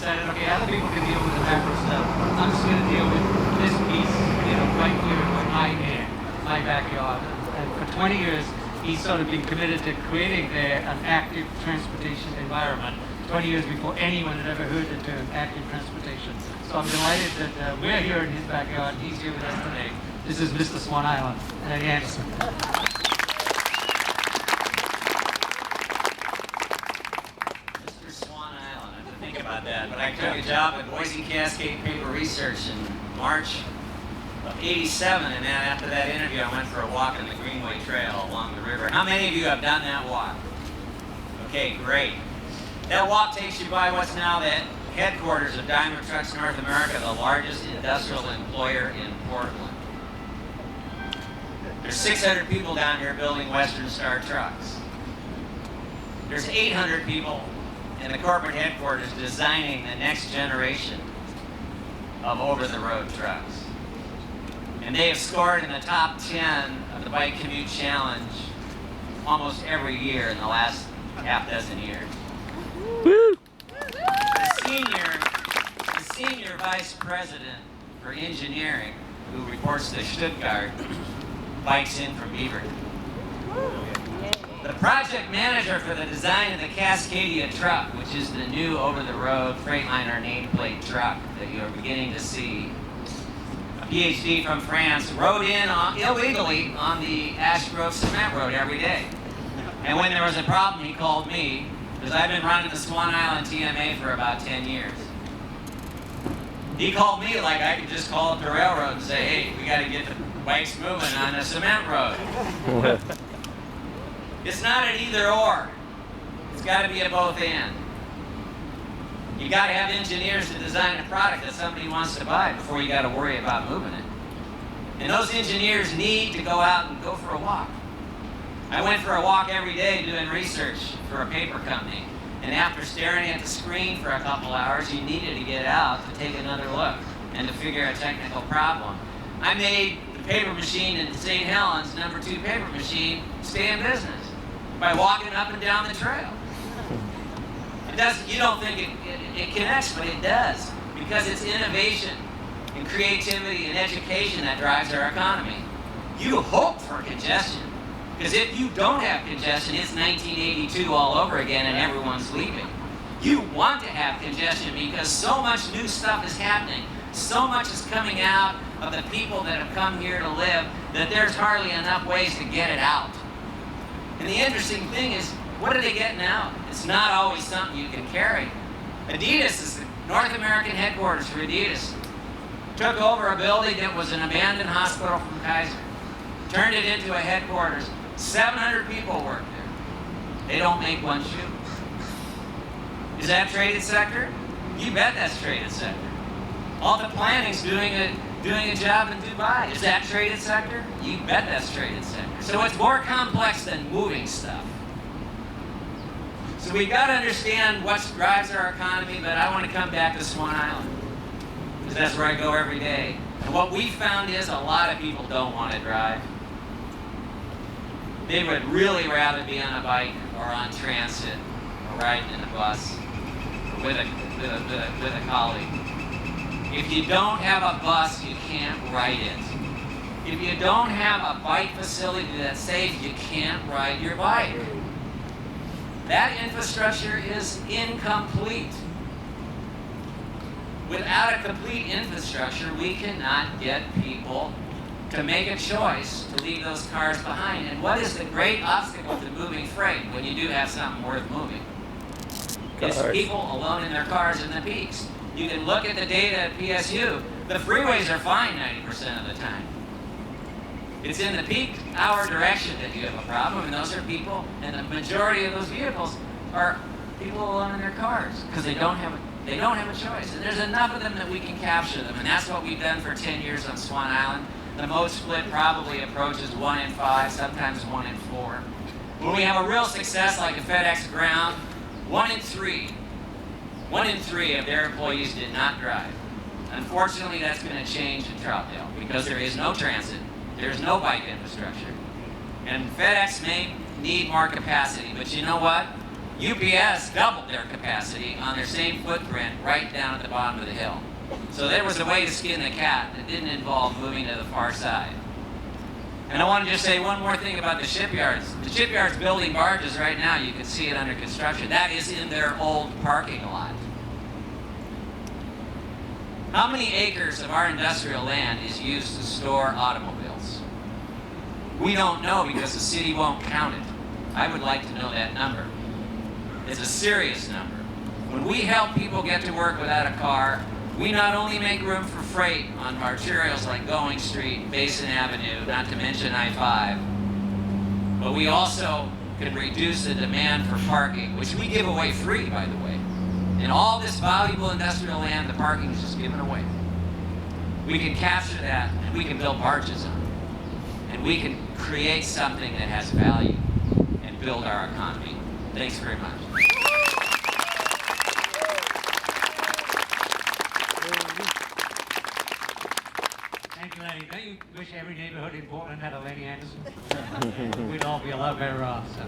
decided, okay, other people can deal with the macro stuff. I'm just going to deal with this piece, right here in my backyard. And for 20 years, he's sort of been committed to creating there an active transportation environment. 20 years before anyone had ever heard the term active transportation. So I'm delighted that we're here in his backyard. He's here with us today. This is Mr. Swan Island, Lenny Anderson. Mr. Swan Island, I have to think about that. But I took a job at Boise Cascade Paper Research in March of '87, and then after that interview, I went for a walk on the Greenway Trail along the river. How many of you have done that walk? Okay, great. That walk takes you by what's now the headquarters of Daimler Trucks North America, the largest industrial employer in Portland. There's 600 people down here building Western Star trucks. There's 800 people in the corporate headquarters designing the next generation of over-the-road trucks. And they have scored in the top 10 of the Bike Commute Challenge almost every year in the last half dozen years. Woo! The senior vice president for engineering, who reports to Stuttgart, bikes in from Beaverton. The project manager for the design of the Cascadia truck, which is the new over-the-road Freightliner nameplate truck that you're beginning to see, a PhD from France, rode in illegally on the Ash Grove Cement Road every day. And when there was a problem, he called me, because I've been running the Swan Island TMA for about 10 years. He called me like I could just call up the railroad and say, hey, we got to get the bikes moving on the cement road. It's not an either or. It's got to be a both and. You got to have engineers to design a product that somebody wants to buy before you got to worry about moving it. And those engineers need to go out and go for a walk. I went for a walk every day doing research for a paper company. And after staring at the screen for a couple hours, you needed to get out to take another look and to figure a technical problem. I made the paper machine in St. Helens, #2 paper machine, stay in business by walking up and down the trail. It doesn't, you don't think it connects, but it does, because it's innovation and creativity and education that drives our economy. You hope for congestion. Because if you don't have congestion, it's 1982 all over again and everyone's leaving. You want to have congestion because so much new stuff is happening. So much is coming out of the people that have come here to live that there's hardly enough ways to get it out. And the interesting thing is, what are they getting out? It's not always something you can carry. Adidas is the North American headquarters for Adidas. Took over a building that was an abandoned hospital from Kaiser. Turned it into a headquarters. 700 people work there. They don't make one shoe. Is that traded sector? You bet that's traded sector. All the planning's doing a job in Dubai. Is that traded sector? You bet that's traded sector. So it's more complex than moving stuff. So we've got to understand what drives our economy, but I want to come back to Swan Island, because that's where I go every day. And what we found is a lot of people don't want to drive. They would really rather be on a bike or on transit or riding in a bus or with a colleague. If you don't have a bus, you can't ride it. If you don't have a bike facility that's safe, you can't ride your bike. That infrastructure is incomplete. Without a complete infrastructure, we cannot get people to make a choice to leave those cars behind. And what is the great obstacle to moving freight when you do have something worth moving? It's people alone in their cars in the peaks. You can look at the data at PSU. The freeways are fine 90% of the time. It's in the peak hour direction that you have a problem, and those are people, and the majority of those vehicles are people alone in their cars because they don't have a choice. And there's enough of them that we can capture them, and that's what we've done for 10 years on Swan Island. The mode split probably approaches 1 in 5, sometimes 1 in 4. When we have a real success like a FedEx Ground, 1 in 3 of their employees did not drive. Unfortunately, that's going to change in Troutdale because there is no transit, there's no bike infrastructure, and FedEx may need more capacity. But you know what? UPS doubled their capacity on their same footprint right down at the bottom of the hill. So there was a way to skin the cat that didn't involve moving to the far side. And I want to just say one more thing about the shipyards. The shipyard's building barges right now. You can see it under construction. That is in their old parking lot. How many acres of our industrial land is used to store automobiles? We don't know because the city won't count it. I would like to know that number. It's a serious number. When we help people get to work without a car, we not only make room for freight on arterials like Going Street, Basin Avenue, not to mention I-5, but we also can reduce the demand for parking, which we give away free, by the way. In all this valuable industrial land, the parking is just given away. We can capture that, and we can build barges on it. And we can create something that has value and build our economy. Thanks very much. Thank you, Lenny. Don't you wish every neighborhood in Portland had a Lenny Anderson? We'd all be a lot better off. So,